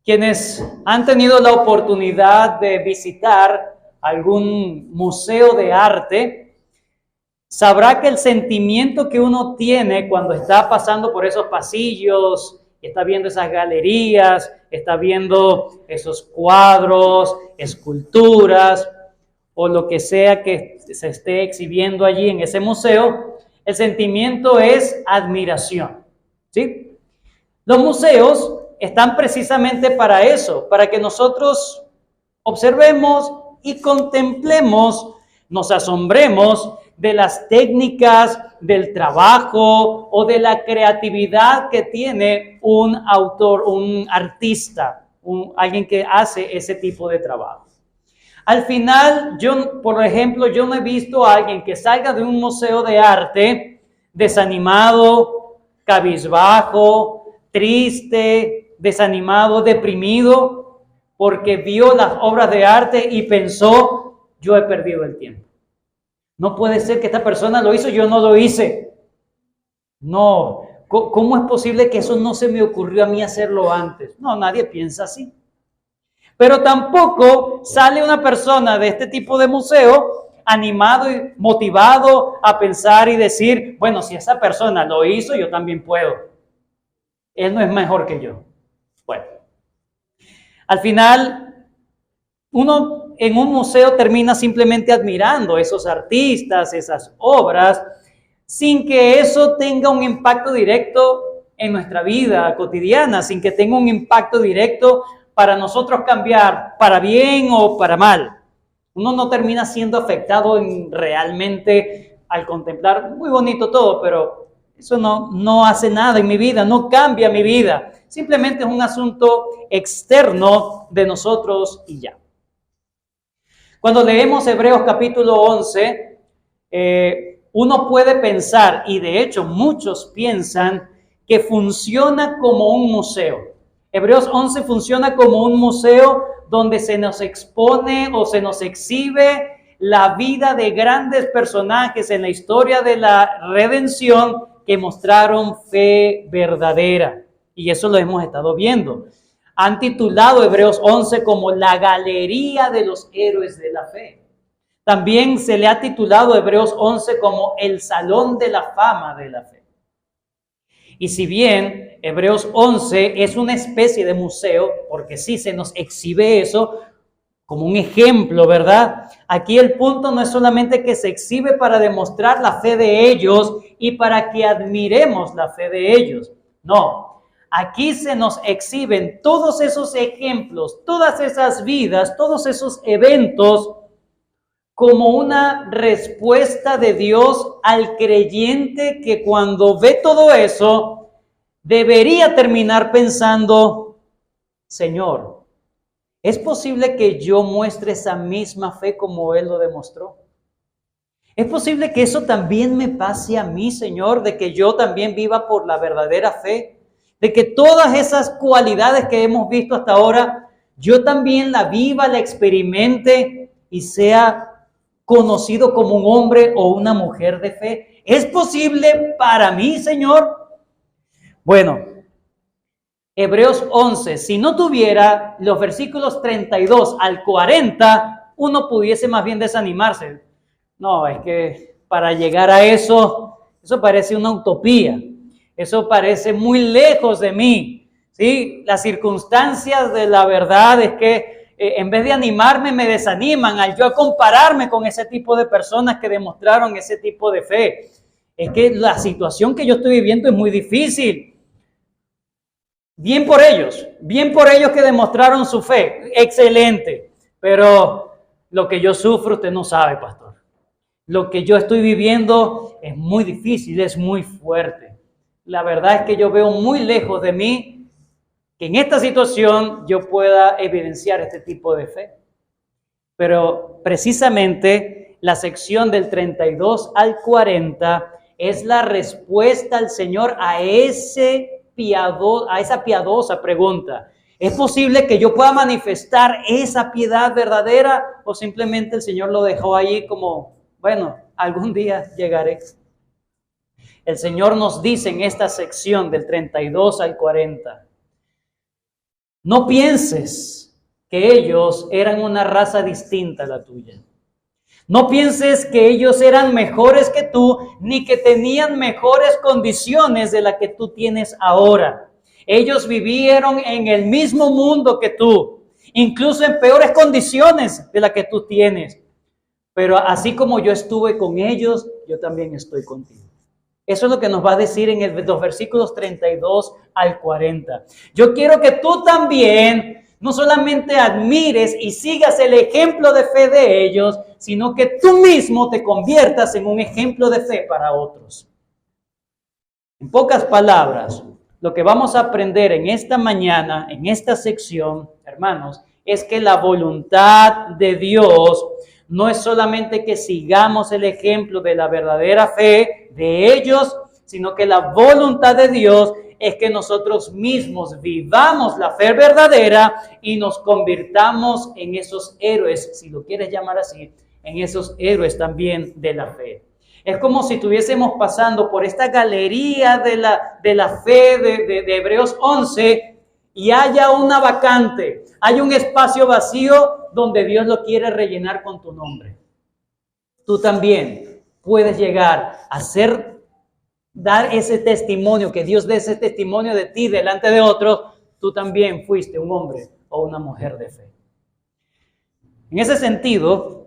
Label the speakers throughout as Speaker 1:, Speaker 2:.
Speaker 1: Quienes han tenido la oportunidad de visitar algún museo de arte, sabrá que el sentimiento que uno tiene cuando está pasando por esos pasillos, está viendo esas galerías, está viendo esos cuadros, esculturas o lo que sea que se esté exhibiendo allí en ese museo, el sentimiento es admiración, ¿sí? Los museos están precisamente para eso, para que nosotros observemos y contemplemos, nos asombremos de las técnicas, del trabajo o de la creatividad que tiene un autor, un artista, alguien que hace ese tipo de trabajo. Al final, por ejemplo, yo no he visto a alguien que salga de un museo de arte desanimado, cabizbajo, triste, desanimado, deprimido, porque vio las obras de arte y pensó, yo he perdido el tiempo. No puede ser que esta persona lo hizo, yo no lo hice. No, ¿cómo es posible que eso no se me ocurrió a mí hacerlo antes? No, nadie piensa así. Pero tampoco sale una persona de este tipo de museo animado y motivado a pensar y decir, bueno, si esa persona lo hizo, yo también puedo. Él no es mejor que yo. Bueno, al final, uno en un museo termina simplemente admirando esos artistas, esas obras, sin que eso tenga un impacto directo en nuestra vida cotidiana, sin que tenga un impacto directo para nosotros cambiar para bien o para mal. Uno no termina siendo afectado realmente al contemplar, muy bonito todo, pero eso no hace nada en mi vida, no cambia mi vida. Simplemente es un asunto externo de nosotros y ya. Cuando leemos Hebreos capítulo 11, uno puede pensar, y de hecho muchos piensan, que funciona como un museo. Hebreos 11 funciona como un museo donde se nos expone o se nos exhibe la vida de grandes personajes en la historia de la redención que mostraron fe verdadera. Y eso lo hemos estado viendo. Han titulado Hebreos 11 como la galería de los héroes de la fe. También se le ha titulado Hebreos 11 como el salón de la fama de la fe. Y si bien Hebreos 11 es una especie de museo, porque sí se nos exhibe eso como un ejemplo, ¿verdad? Aquí el punto no es solamente que se exhibe para demostrar la fe de ellos y para que admiremos la fe de ellos. No, aquí se nos exhiben todos esos ejemplos, todas esas vidas, todos esos eventos como una respuesta de Dios al creyente que cuando ve todo eso, debería terminar pensando, Señor, ¿es posible que yo muestre esa misma fe como Él lo demostró? ¿Es posible que eso también me pase a mí, Señor, de que yo también viva por la verdadera fe? De que todas esas cualidades que hemos visto hasta ahora, yo también la viva, la experimente y sea conocido como un hombre o una mujer de fe. ¿Es posible para mí, Señor? Bueno, Hebreos 11, si no tuviera los versículos 32 al 40, uno pudiese más bien desanimarse. No, es que para llegar a eso parece una utopía. Eso parece muy lejos de mí, ¿sí? Las circunstancias de la verdad es que en vez de animarme, me desaniman al yo compararme con ese tipo de personas que demostraron ese tipo de fe. Es que la situación que yo estoy viviendo es muy difícil. Bien por ellos que demostraron su fe, excelente. Pero lo que yo sufro, usted no sabe, pastor. Lo que yo estoy viviendo es muy difícil, es muy fuerte. La verdad es que yo veo muy lejos de mí que en esta situación yo pueda evidenciar este tipo de fe. Pero precisamente la sección del 32 al 40 es la respuesta al Señor a esa piadosa pregunta. ¿Es posible que yo pueda manifestar esa piedad verdadera o simplemente el Señor lo dejó ahí como, bueno, algún día llegaré? El Señor nos dice en esta sección del 32 al 40, No pienses que ellos eran una raza distinta a la tuya. No pienses que ellos eran mejores que tú, ni que tenían mejores condiciones de las que tú tienes ahora. Ellos vivieron en el mismo mundo que tú, incluso en peores condiciones de las que tú tienes. Pero así como yo estuve con ellos, yo también estoy contigo. Eso es lo que nos va a decir en los versículos 32 al 40. Yo quiero que tú también no solamente admires y sigas el ejemplo de fe de ellos, sino que tú mismo te conviertas en un ejemplo de fe para otros. En pocas palabras, lo que vamos a aprender en esta mañana, en esta sección, hermanos, es que la voluntad de Dios no es solamente que sigamos el ejemplo de la verdadera fe de ellos, sino que la voluntad de Dios es que nosotros mismos vivamos la fe verdadera y nos convirtamos en esos héroes, si lo quieres llamar así, en esos héroes también de la fe. Es como si estuviésemos pasando por esta galería de la fe de Hebreos 11 y haya una vacante, hay un espacio vacío donde Dios lo quiere rellenar con tu nombre. Tú también puedes llegar a dar ese testimonio, que Dios dé ese testimonio de ti delante de otros. Tú también fuiste un hombre o una mujer de fe. En ese sentido,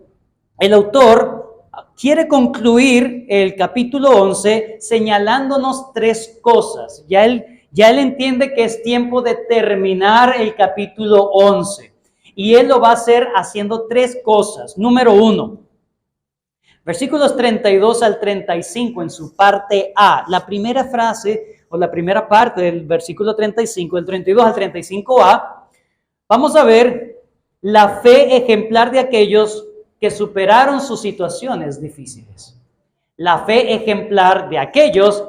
Speaker 1: el autor quiere concluir el capítulo 11 señalándonos tres cosas. Ya él entiende que es tiempo de terminar el capítulo 11. Y él lo va a hacer haciendo tres cosas. Número 1, versículos 32 al 35 en su parte A. La primera frase o la primera parte del versículo 35, del 32 al 35a, vamos a ver la fe ejemplar de aquellos que superaron sus situaciones difíciles. La fe ejemplar de aquellos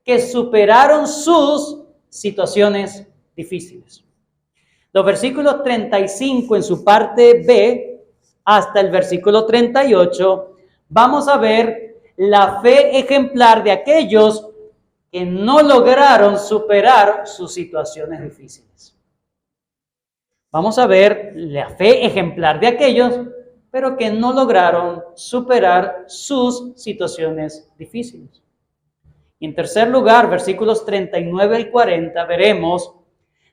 Speaker 1: que superaron sus situaciones difíciles. Los versículos 35 en su parte B hasta el versículo 38, vamos a ver la fe ejemplar de aquellos que no lograron superar sus situaciones difíciles. Vamos a ver la fe ejemplar de aquellos, pero que no lograron superar sus situaciones difíciles. Y en tercer lugar, versículos 39 al 40, veremos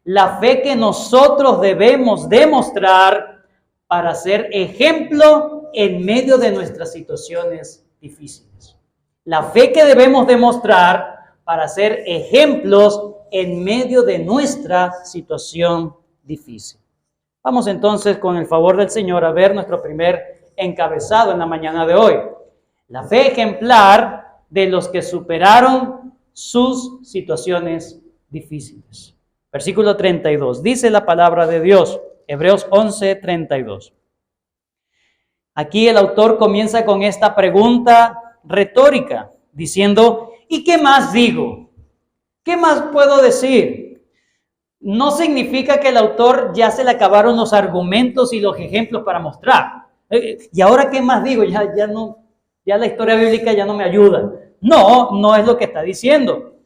Speaker 1: la fe que nosotros debemos demostrar para ser ejemplo en medio de nuestras situaciones difíciles. La fe que debemos demostrar para ser ejemplos en medio de nuestra situación difícil. Vamos entonces, con el favor del Señor, a ver nuestro primer encabezado en la mañana de hoy. La fe ejemplar de los que superaron sus situaciones difíciles. Versículo 32. Dice la palabra de Dios, Hebreos 11:32. Aquí el autor comienza con esta pregunta retórica, diciendo, ¿y qué más digo? ¿Qué más puedo decir? No significa que el autor ya se le acabaron los argumentos y los ejemplos para mostrar. ¿Y ahora qué más digo? Ya la historia bíblica ya no me ayuda. No es lo que está diciendo.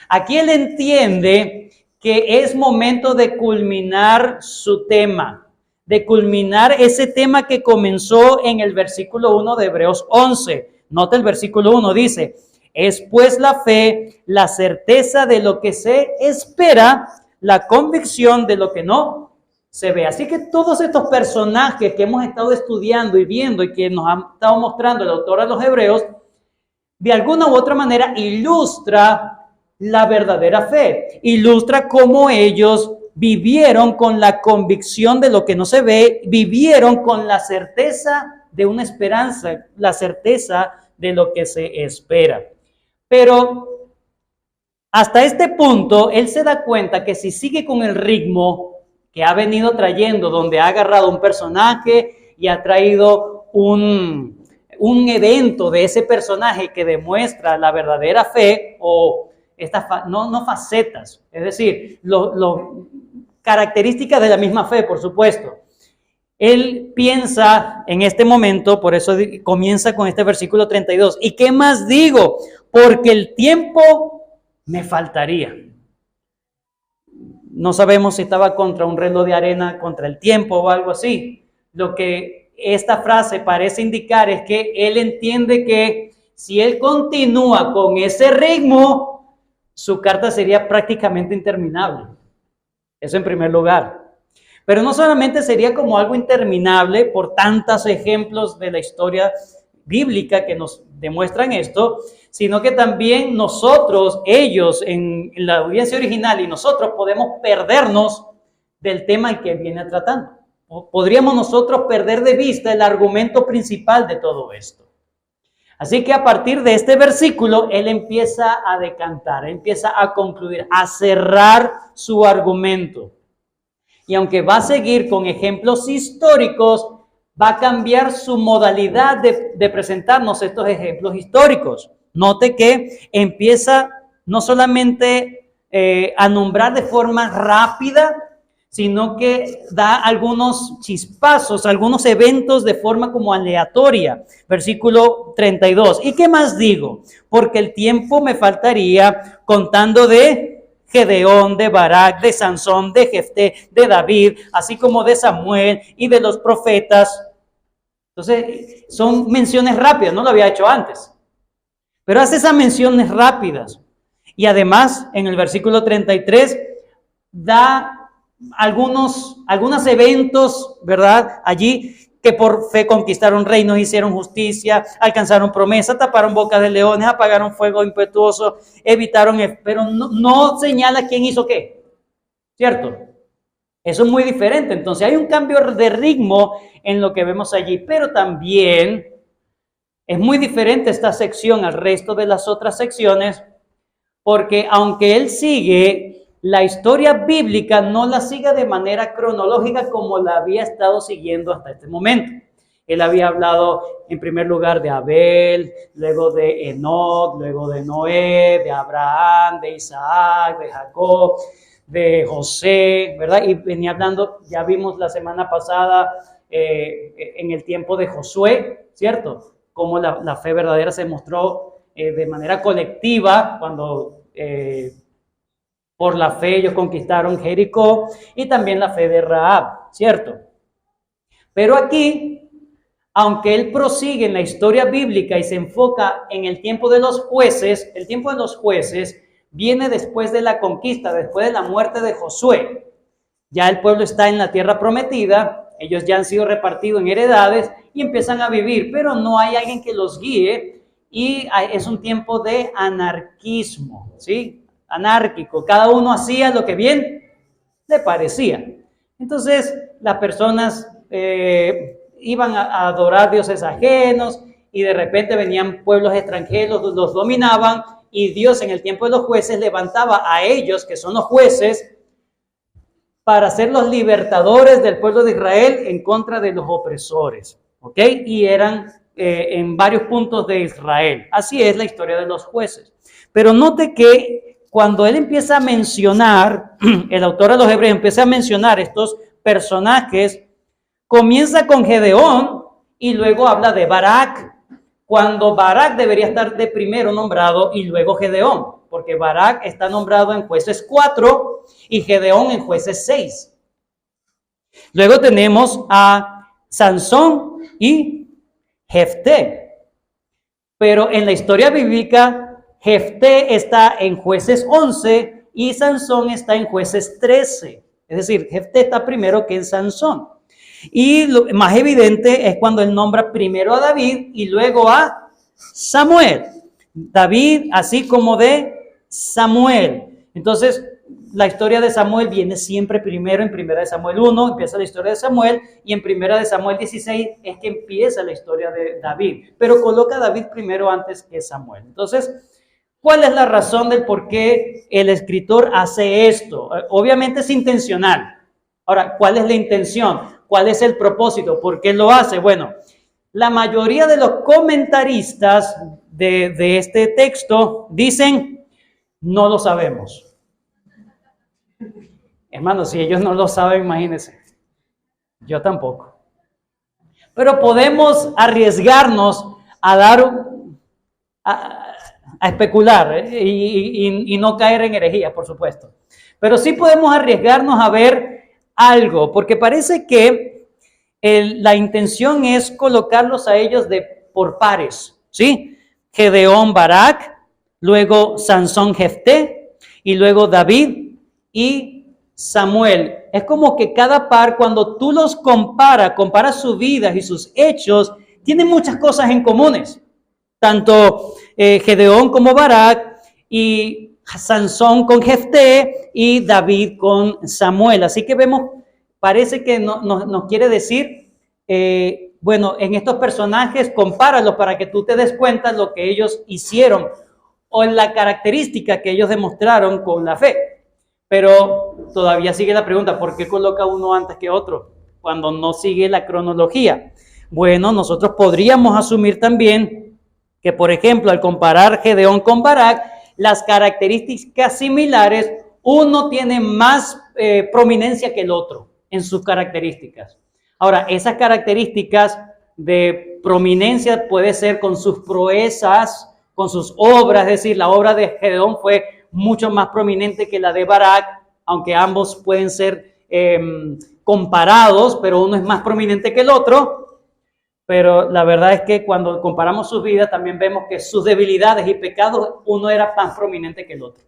Speaker 1: Aquí él entiende que es momento de culminar su tema, de culminar ese tema que comenzó en el versículo 1 de Hebreos 11. Nota el versículo 1, dice, es pues la fe, la certeza de lo que se espera, la convicción de lo que no se ve. Así que todos estos personajes que hemos estado estudiando y viendo y que nos ha estado mostrando el autor a los Hebreos, de alguna u otra manera ilustra la verdadera fe, ilustra cómo ellos vivieron con la convicción de lo que no se ve, vivieron con la certeza de una esperanza, la certeza de lo que se espera. Pero hasta este punto, él se da cuenta que si sigue con el ritmo que ha venido trayendo, donde ha agarrado un personaje y ha traído un evento de ese personaje que demuestra la verdadera fe, o no facetas, es decir, características de la misma fe, por supuesto. Él piensa en este momento, por eso comienza con este versículo 32. ¿Y qué más digo? Porque el tiempo me faltaría. no sabemos si estaba contra un reloj de arena, contra el tiempo o algo así. Lo que esta frase parece indicar es que él entiende que si él continúa con ese ritmo, su carta sería prácticamente interminable. Eso en primer lugar. Pero no solamente sería como algo interminable por tantos ejemplos de la historia bíblica que nos demuestran esto, sino que también nosotros, ellos en la audiencia original y nosotros podemos perdernos del tema al que viene tratando. Podríamos nosotros perder de vista el argumento principal de todo esto. Así que a partir de este versículo, él empieza a decantar, empieza a concluir, a cerrar su argumento. Y aunque va a seguir con ejemplos históricos, va a cambiar su modalidad de presentarnos estos ejemplos históricos. Note que empieza no solamente a nombrar de forma rápida, sino que da algunos chispazos, algunos eventos de forma como aleatoria. Versículo 32. ¿Y qué más digo? Porque el tiempo me faltaría contando de Gedeón, de Barak, de Sansón, de Jefté, de David, así como de Samuel y de los profetas. Entonces, son menciones rápidas, no lo había hecho antes. Pero hace esas menciones rápidas. Y además, en el versículo 33, da algunos eventos, ¿verdad? Allí que por fe conquistaron reinos, hicieron justicia, alcanzaron promesa, taparon bocas de leones, apagaron fuego impetuoso, evitaron, pero no señala quién hizo qué, ¿cierto? Eso es muy diferente. Entonces hay un cambio de ritmo en lo que vemos allí, pero también es muy diferente esta sección al resto de las otras secciones, porque aunque él sigue la historia bíblica, no la sigue de manera cronológica como la había estado siguiendo hasta este momento. Él había hablado en primer lugar de Abel, luego de Enoc, luego de Noé, de Abraham, de Isaac, de Jacob, de José, ¿verdad? Y venía hablando, ya vimos la semana pasada en el tiempo de Josué, ¿cierto? Cómo la fe verdadera se mostró de manera colectiva cuando por la fe ellos conquistaron Jericó, y también la fe de Rahab, ¿cierto? Pero aquí, aunque él prosigue en la historia bíblica y se enfoca en el tiempo de los jueces, el tiempo de los jueces viene después de la conquista, después de la muerte de Josué. Ya el pueblo está en la tierra prometida, ellos ya han sido repartidos en heredades y empiezan a vivir, pero no hay alguien que los guíe y es un tiempo de anarquismo, ¿sí? Anárquico, cada uno hacía lo que bien le parecía. Entonces las personas iban a adorar dioses ajenos y de repente venían pueblos extranjeros, los dominaban, y Dios en el tiempo de los jueces levantaba a ellos, que son los jueces, para ser los libertadores del pueblo de Israel en contra de los opresores, ¿ok? Y eran en varios puntos de Israel. Así es la historia de los jueces. Pero note que cuando él empieza a mencionar, el autor de los Hebreos empieza a mencionar estos personajes, comienza con Gedeón y luego habla de Barak, cuando Barak debería estar de primero nombrado y luego Gedeón, porque Barak está nombrado en Jueces 4 y Gedeón en Jueces 6. Luego tenemos a Sansón y Jefté, pero en la historia bíblica Jefté está en Jueces 11 y Sansón está en Jueces 13. Es decir, Jefté está primero que en Sansón. Y lo más evidente es cuando él nombra primero a David y luego a Samuel. David, así como de Samuel. Entonces, la historia de Samuel viene siempre primero en 1 Samuel 1, empieza la historia de Samuel, y en 1 Samuel 16 es que empieza la historia de David. Pero coloca a David primero antes que Samuel. Entonces, ¿cuál es la razón del por qué el escritor hace esto? Obviamente es intencional. Ahora, ¿cuál es la intención? ¿Cuál es el propósito? ¿Por qué lo hace? Bueno, la mayoría de los comentaristas de este texto dicen, no lo sabemos. Hermano, si ellos no lo saben, imagínense. Yo tampoco. Pero podemos arriesgarnos a dar a especular y no caer en herejía, por supuesto. Pero sí podemos arriesgarnos a ver algo, porque parece que la intención es colocarlos a ellos por pares, ¿sí? Gedeón, Barak, luego Sansón, Jefté, y luego David y Samuel. Es como que cada par, cuando tú los comparas sus vidas y sus hechos, tienen muchas cosas en comunes. Tanto Gedeón como Barak, y Sansón con Jefté, y David con Samuel. Así que vemos, parece que nos quiere decir, bueno, en estos personajes, compáralos para que tú te des cuenta de lo que ellos hicieron o en la característica que ellos demostraron con la fe. Pero todavía sigue la pregunta, ¿por qué coloca uno antes que otro cuando no sigue la cronología? Bueno, nosotros podríamos asumir también que, por ejemplo, al comparar Gedeón con Barak, las características similares, uno tiene más prominencia que el otro en sus características. Ahora, esas características de prominencia puede ser con sus proezas, con sus obras, es decir, la obra de Gedeón fue mucho más prominente que la de Barak, aunque ambos pueden ser comparados, pero uno es más prominente que el otro. Pero la verdad es que cuando comparamos sus vidas también vemos que sus debilidades y pecados, uno era más prominente que el otro.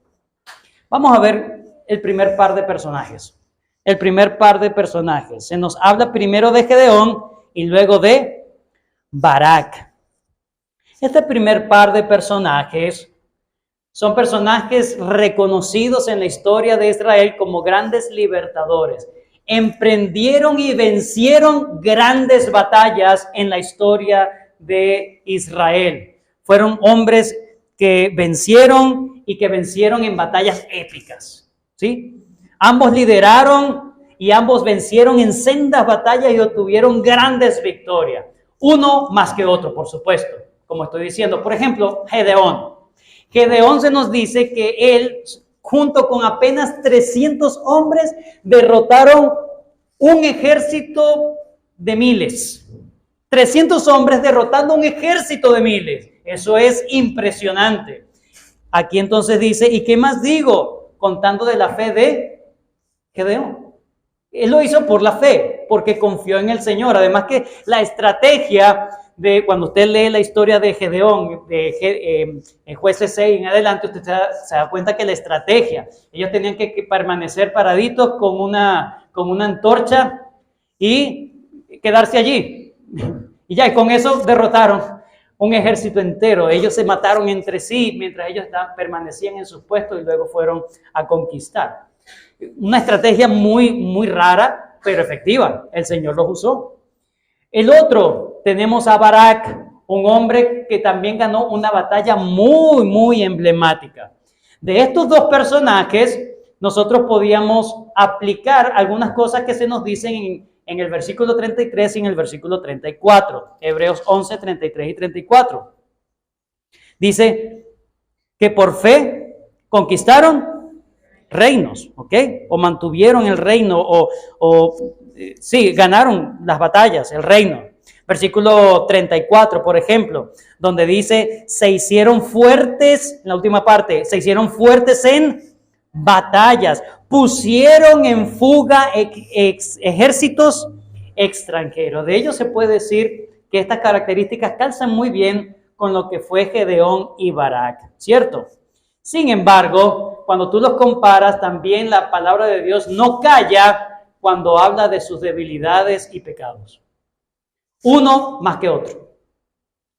Speaker 1: Vamos a ver el primer par de personajes. El primer par de personajes. Se nos habla primero de Gedeón y luego de Barak. Este primer par de personajes son personajes reconocidos en la historia de Israel como grandes libertadores. Emprendieron y vencieron grandes batallas en la historia de Israel. Fueron hombres que vencieron y que vencieron en batallas épicas, ¿sí? Ambos lideraron y ambos vencieron en sendas batallas y obtuvieron grandes victorias. Uno más que otro, por supuesto, como estoy diciendo. Por ejemplo, Gedeón. Gedeón se nos dice que él, junto con apenas 300 hombres, derrotaron un ejército de miles. 300 hombres derrotando un ejército de miles. Eso es impresionante. Aquí entonces dice, ¿y qué más digo? Contando de la fe de Gedeón. Él lo hizo por la fe, porque confió en el Señor. Además que la estrategia de cuando usted lee la historia de Gedeón, en Jueces 6 en adelante, usted se da cuenta que la estrategia, ellos tenían que permanecer paraditos con una antorcha y quedarse allí. Y ya, y con eso derrotaron un ejército entero. Ellos se mataron entre sí mientras ellos permanecían en sus puestos y luego fueron a conquistar. Una estrategia muy, muy rara, pero efectiva. El Señor los usó. El otro, tenemos a Barak, un hombre que también ganó una batalla muy, muy emblemática. De estos dos personajes, nosotros podíamos aplicar algunas cosas que se nos dicen en el versículo 33 y en el versículo 34. Hebreos 11, 33 y 34. Dice que por fe conquistaron reinos, ¿ok? O mantuvieron el reino, sí, ganaron las batallas, el reino. Versículo 34, por ejemplo, donde dice, se hicieron fuertes, en la última parte, se hicieron fuertes en batallas, pusieron en fuga ejércitos extranjeros. De ellos se puede decir que estas características calzan muy bien con lo que fue Gedeón y Barak, ¿cierto? Sin embargo, cuando tú los comparas, también la palabra de Dios no calla cuando habla de sus debilidades y pecados. Uno más que otro.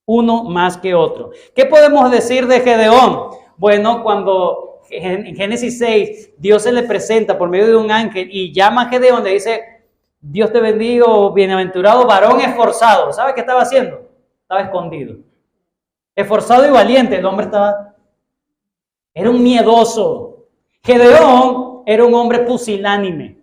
Speaker 1: Uno más que otro. ¿Qué podemos decir de Gedeón? Bueno, cuando en Génesis 6 Dios se le presenta por medio de un ángel y llama a Gedeón, le dice, Dios te bendiga, bienaventurado varón esforzado. ¿Sabe qué estaba haciendo? Estaba escondido. Esforzado y valiente. El hombre era un miedoso. Gedeón era un hombre pusilánime.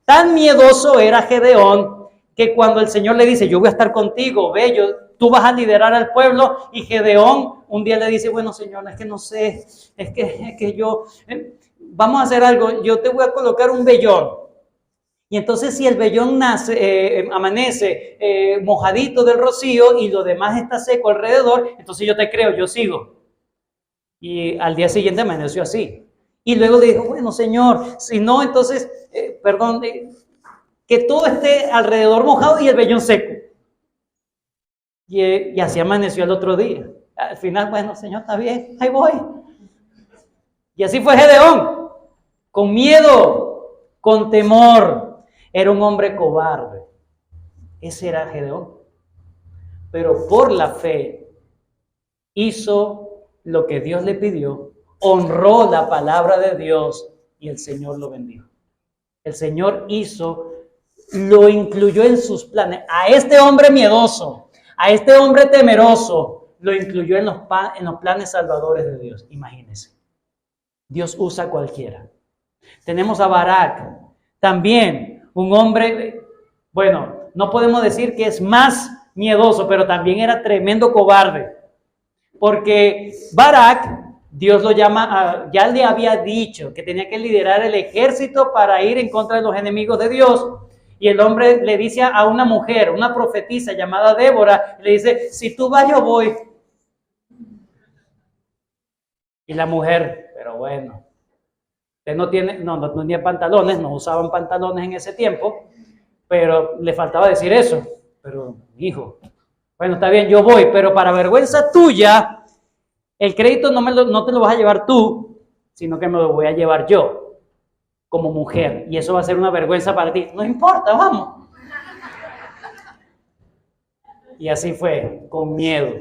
Speaker 1: Tan miedoso era Gedeón que cuando el Señor le dice, yo voy a estar contigo, ve, tú vas a liderar al pueblo, y Gedeón un día le dice, bueno, Señor, es que no sé, es que yo, vamos a hacer algo, yo te voy a colocar un vellón. Y entonces si el vellón amanece mojadito del rocío y lo demás está seco alrededor, entonces yo te creo, yo sigo. Y al día siguiente amaneció así. Y luego le dijo, bueno, Señor, si no, entonces, que todo esté alrededor mojado y el vellón seco. Y así amaneció el otro día. Al final, bueno, Señor, está bien, ahí voy. Y así fue Gedeón, con miedo, con temor. Era un hombre cobarde. Ese era Gedeón. Pero por la fe hizo lo que Dios le pidió, honró la palabra de Dios y el Señor lo bendijo. El Señor lo incluyó en sus planes. A este hombre miedoso, a este hombre temeroso, lo incluyó en los planes salvadores de Dios. Imagínense. Dios usa a cualquiera. Tenemos a Barak, también un hombre, bueno, no podemos decir que es más miedoso, pero también era tremendo cobarde. Porque Barak, Dios lo llama, ya le había dicho que tenía que liderar el ejército para ir en contra de los enemigos de Dios. Y el hombre le dice a una mujer, una profetisa llamada Débora, le dice, si tú vas, yo voy. Y la mujer, pero bueno, usted no tenía pantalones, no usaban pantalones en ese tiempo, pero le faltaba decir eso. Pero, hijo, bueno, está bien, yo voy, pero para vergüenza tuya, el crédito no te lo vas a llevar tú, sino que me lo voy a llevar yo, como mujer, y eso va a ser una vergüenza para ti. No importa, vamos. Y así fue, con miedo.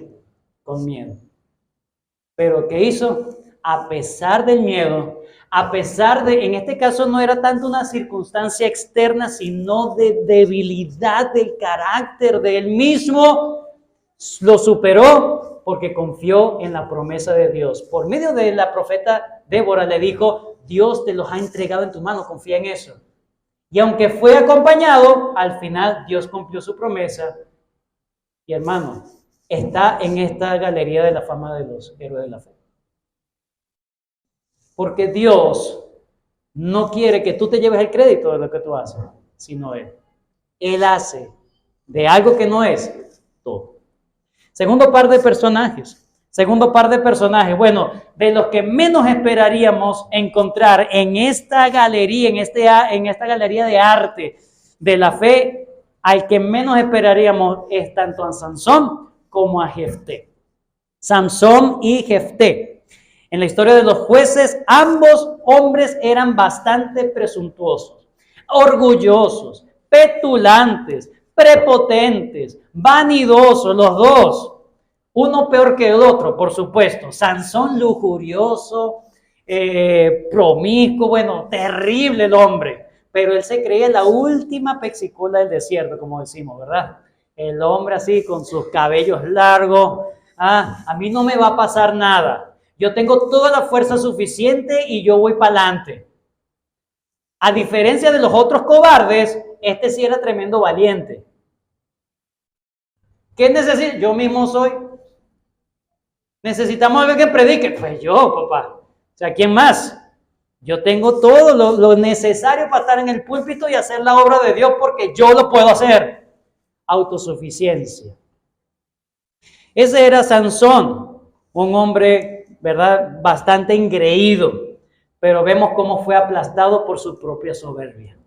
Speaker 1: Pero ¿qué hizo? A pesar del miedo, en este caso no era tanto una circunstancia externa, sino de debilidad del carácter de él mismo, lo superó porque confió en la promesa de Dios. Por medio de la profeta Débora le dijo, Dios te los ha entregado en tu mano, confía en eso. Y aunque fue acompañado, al final Dios cumplió su promesa. Y hermano, está en esta galería de la fama de los héroes de la fe. Porque Dios no quiere que tú te lleves el crédito de lo que tú haces, sino Él. Él hace de algo que no es todo. Segundo par de personajes. Bueno, de los que menos esperaríamos encontrar en esta galería, en esta galería de arte de la fe, al que menos esperaríamos es tanto a Sansón como a Jefté. Sansón y Jefté. En la historia de los jueces, ambos hombres eran bastante presuntuosos, orgullosos, petulantes, prepotentes, vanidosos, los dos. Uno peor que el otro, por supuesto. Sansón lujurioso, promiscuo, bueno, terrible el hombre. Pero él se creía la última pexicola del desierto, como decimos, ¿verdad? El hombre así con sus cabellos largos. A mí no me va a pasar nada. Yo tengo toda la fuerza suficiente y yo voy para adelante. A diferencia de los otros cobardes, este sí era tremendo valiente. ¿Qué necesita? Yo mismo soy. ¿Necesitamos alguien que predique? Pues yo, papá. O sea, ¿quién más? Yo tengo todo lo necesario para estar en el púlpito y hacer la obra de Dios porque yo lo puedo hacer. Autosuficiencia. Ese era Sansón, un hombre, ¿verdad?, bastante engreído, pero vemos cómo fue aplastado por su propia soberbia.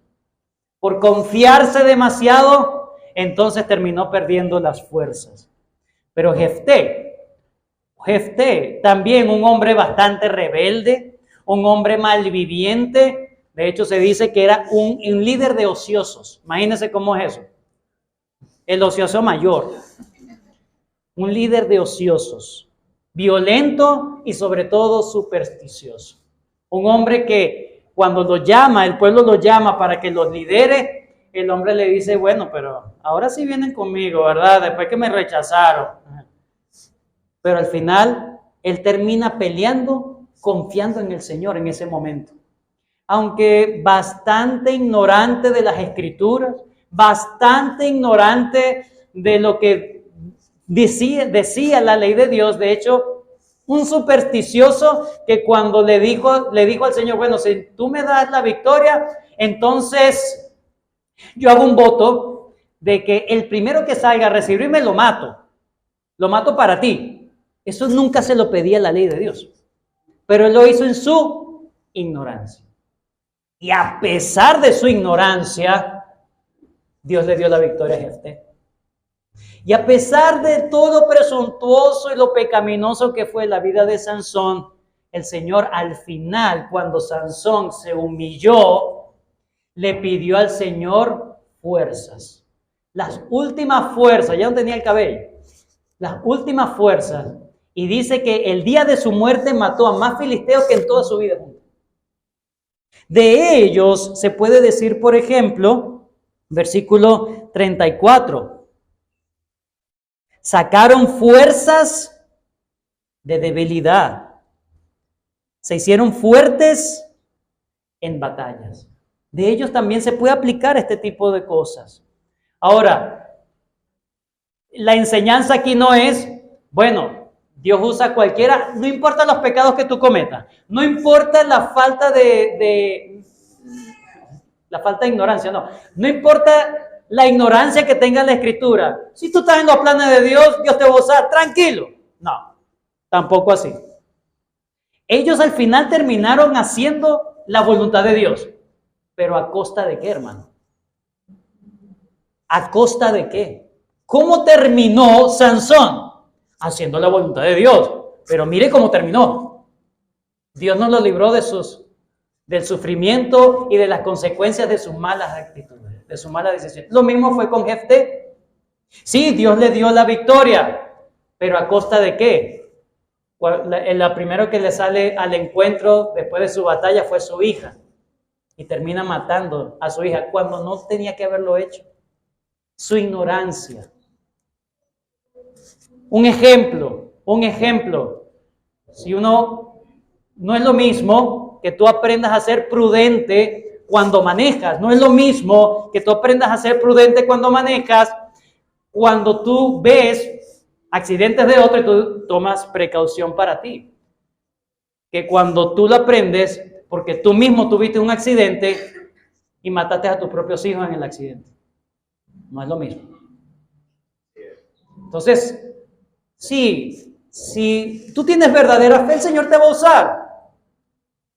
Speaker 1: Por confiarse demasiado, entonces terminó perdiendo las fuerzas. Pero Jefté, también un hombre bastante rebelde, un hombre malviviente. De hecho, se dice que era un líder de ociosos. Imagínense cómo es eso. El ocioso mayor. Un líder de ociosos. Violento y sobre todo supersticioso. Un hombre que cuando el pueblo lo llama para que los lidere, el hombre le dice, bueno, pero ahora sí vienen conmigo, ¿verdad? Después que me rechazaron. Pero al final, él termina peleando, confiando en el Señor en ese momento. Aunque bastante ignorante de las Escrituras, bastante ignorante de lo que decía la ley de Dios. De hecho, un supersticioso que cuando le dijo al Señor, bueno, si tú me das la victoria, entonces yo hago un voto de que el primero que salga a recibirme lo mato para ti. Eso nunca se lo pedía la ley de Dios, pero él lo hizo en su ignorancia. Y a pesar de su ignorancia, Dios le dio la victoria a Jefté. Y a pesar de todo lo presuntuoso y lo pecaminoso que fue la vida de Sansón, el Señor al final, cuando Sansón se humilló, le pidió al Señor fuerzas. Las últimas fuerzas, ya no tenía el cabello, las últimas fuerzas. Y dice que el día de su muerte mató a más filisteos que en toda su vida. De ellos se puede decir, por ejemplo, versículo 34. Sacaron fuerzas de debilidad. Se hicieron fuertes en batallas. De ellos también se puede aplicar este tipo de cosas. Ahora, la enseñanza aquí no es, bueno, Dios usa cualquiera, no importa los pecados que tú cometas, no importa la falta la falta de ignorancia, no importa la ignorancia que tenga la Escritura. Si tú estás en los planes de Dios, Dios te va a usar, tranquilo. No, tampoco así. Ellos al final terminaron haciendo la voluntad de Dios. ¿Pero a costa de qué, hermano? ¿A costa de qué? ¿Cómo terminó Sansón? Haciendo la voluntad de Dios. Pero mire cómo terminó. Dios nos lo libró del sufrimiento y de las consecuencias de sus malas actitudes, de su mala decisión. Lo mismo fue con Jefté. Sí, Dios le dio la victoria, pero ¿a costa de qué? La primero que le sale al encuentro después de su batalla fue su hija. Y termina matando a su hija cuando no tenía que haberlo hecho. Su ignorancia. Un ejemplo. Si uno, no es lo mismo que tú aprendas a ser prudente cuando manejas. No es lo mismo que tú aprendas a ser prudente cuando manejas, cuando tú ves accidentes de otro y tú tomas precaución para ti. Que cuando tú lo aprendes porque tú mismo tuviste un accidente y mataste a tus propios hijos en el accidente. No es lo mismo. Entonces, si tú tienes verdadera fe, el Señor te va a usar.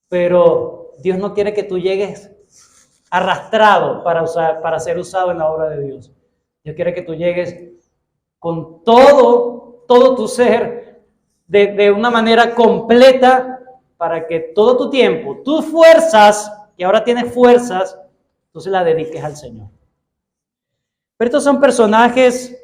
Speaker 1: Pero Dios no quiere que tú llegues arrastrado para ser usado en la obra de Dios. Dios quiere que tú llegues con todo tu ser de una manera completa, para que todo tu tiempo, tus fuerzas, que ahora tienes fuerzas, tú se las dediques al Señor. Pero estos son personajes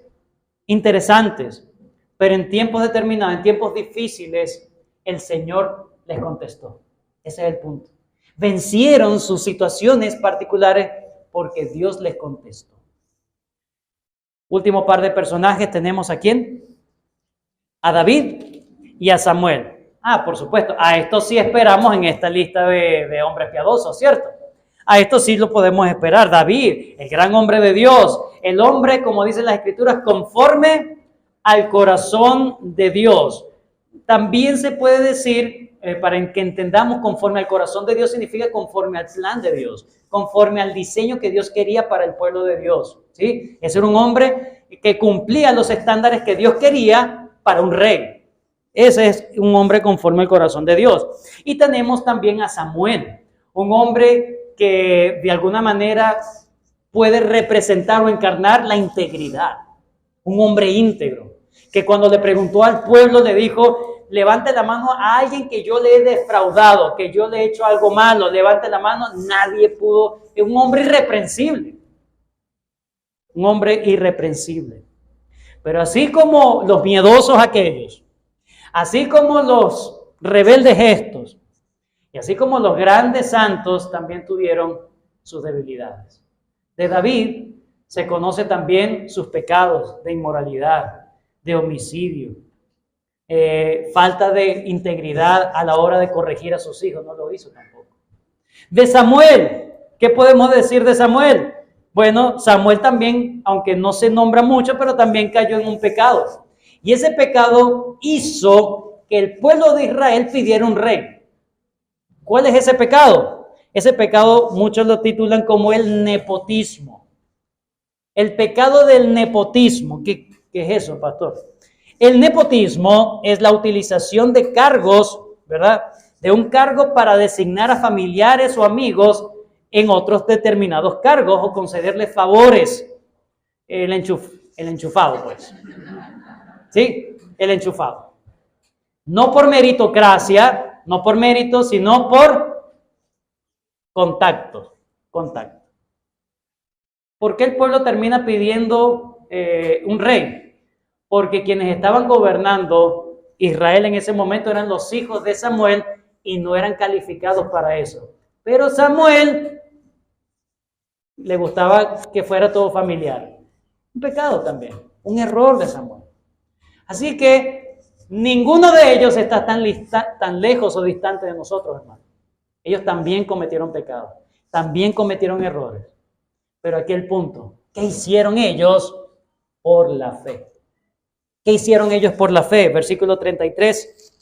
Speaker 1: interesantes, pero en tiempos determinados, en tiempos difíciles, el Señor les contestó. Ese es el punto. Vencieron sus situaciones particulares porque Dios les contestó. Último par de personajes tenemos ¿a quién? A David y a Samuel. Por supuesto, a esto sí esperamos en esta lista de hombres piadosos, ¿cierto? A esto sí lo podemos esperar. David, el gran hombre de Dios, el hombre, como dicen las Escrituras, conforme al corazón de Dios. También se puede decir, para que entendamos, conforme al corazón de Dios significa conforme al plan de Dios, conforme al diseño que Dios quería para el pueblo de Dios, ¿sí? Ese era un hombre que cumplía los estándares que Dios quería para un rey. Ese es un hombre conforme al corazón de Dios. Y tenemos también a Samuel, un hombre que de alguna manera puede representar o encarnar la integridad. Un hombre íntegro, que cuando le preguntó al pueblo le dijo, levante la mano a alguien que yo le he defraudado, que yo le he hecho algo malo, levante la mano, nadie pudo. Es un hombre irreprensible. Un hombre irreprensible. Pero así como los miedosos aquellos, así como los rebeldes estos, y así como los grandes santos también tuvieron sus debilidades. De David se conoce también sus pecados de inmoralidad, de homicidio, falta de integridad a la hora de corregir a sus hijos, no lo hizo tampoco. De Samuel, ¿qué podemos decir de Samuel? Bueno, Samuel también, aunque no se nombra mucho, pero también cayó en un pecado. Y ese pecado hizo que el pueblo de Israel pidiera un rey. ¿Cuál es ese pecado? Ese pecado muchos lo titulan como el nepotismo. El pecado del nepotismo. ¿Qué es eso, pastor? El nepotismo es la utilización de cargos, ¿verdad?, de un cargo para designar a familiares o amigos en otros determinados cargos o concederles favores. El enchufado, pues. ¿Sí? El enchufado. No por meritocracia, no por mérito, sino por contacto. ¿Por qué el pueblo termina pidiendo un rey? Porque quienes estaban gobernando Israel en ese momento eran los hijos de Samuel y no eran calificados para eso. Pero Samuel le gustaba que fuera todo familiar. Un pecado también, un error de Samuel. Así que ninguno de ellos está tan lejos o distante de nosotros, hermano. Ellos también cometieron pecados, también cometieron errores. Pero aquí el punto, ¿qué hicieron ellos por la fe? ¿Qué hicieron ellos por la fe? Versículo 33.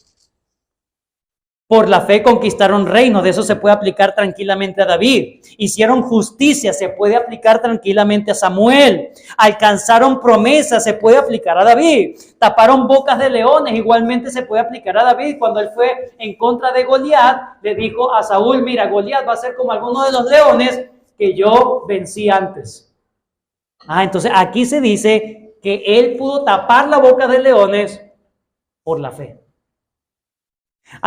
Speaker 1: Por la fe conquistaron reinos, de eso se puede aplicar tranquilamente a David. Hicieron justicia, se puede aplicar tranquilamente a Samuel. Alcanzaron promesas, se puede aplicar a David. Taparon bocas de leones, igualmente se puede aplicar a David. Cuando él fue en contra de Goliat, le dijo a Saúl, mira, Goliat va a ser como alguno de los leones que yo vencí antes. Entonces aquí se dice que él pudo tapar la boca de leones por la fe.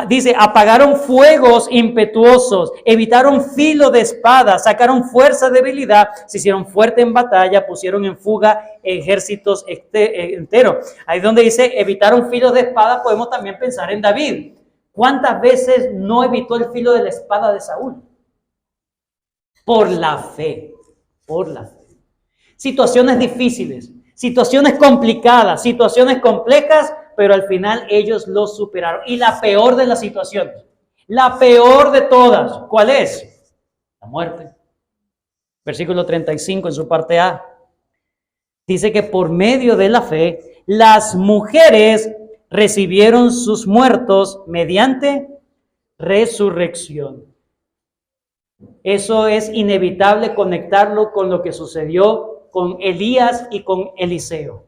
Speaker 1: Dice, apagaron fuegos impetuosos, evitaron filo de espada, sacaron fuerza de debilidad, se hicieron fuerte en batalla, pusieron en fuga ejércitos enteros. Ahí donde dice, evitaron filos de espada, podemos también pensar en David. ¿Cuántas veces no evitó el filo de la espada de Saúl? Por la fe, por la fe. Situaciones difíciles, situaciones complicadas, situaciones complejas, pero al final ellos lo superaron. Y la peor de las situaciones, la peor de todas, ¿cuál es? La muerte. Versículo 35 en su parte A. Dice que por medio de la fe, las mujeres recibieron sus muertos mediante resurrección. Eso es inevitable conectarlo con lo que sucedió con Elías y con Eliseo.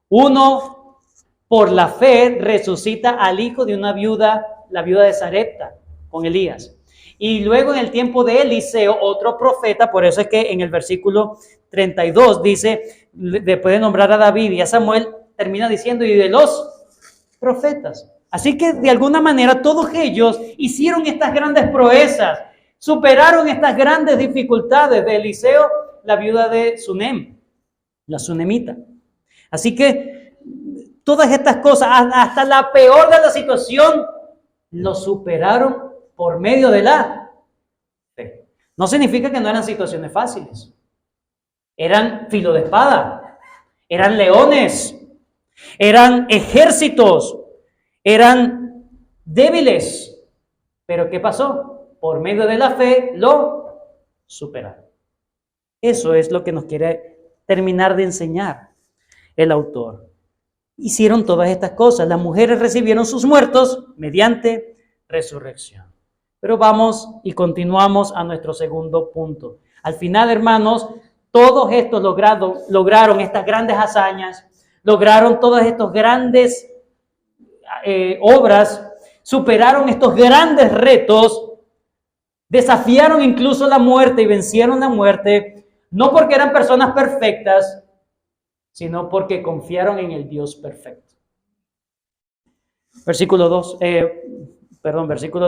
Speaker 1: Uno, por la fe, resucita al hijo de una viuda, la viuda de Sarepta, con Elías. Y luego en el tiempo de Eliseo, otro profeta, por eso es que en el versículo 32 dice, después de nombrar a David y a Samuel, termina diciendo, y de los profetas. Así que de alguna manera todos ellos hicieron estas grandes proezas, superaron estas grandes dificultades de Eliseo, la viuda de Sunem, la sunemita. Así que todas estas cosas, hasta la peor de la situación, lo superaron por medio de la fe. No significa que no eran situaciones fáciles. Eran filo de espada, eran leones, eran ejércitos, eran débiles. Pero ¿qué pasó? Por medio de la fe lo superaron. Eso es lo que nos quiere terminar de enseñar el autor. Hicieron todas estas cosas. Las mujeres recibieron sus muertos mediante resurrección. Pero vamos y continuamos a nuestro segundo punto. Al final, hermanos, todos estos lograron estas grandes hazañas, lograron todas estas grandes obras, superaron estos grandes retos, desafiaron incluso la muerte y vencieron la muerte, no porque eran personas perfectas, sino porque confiaron en el Dios perfecto. Versículo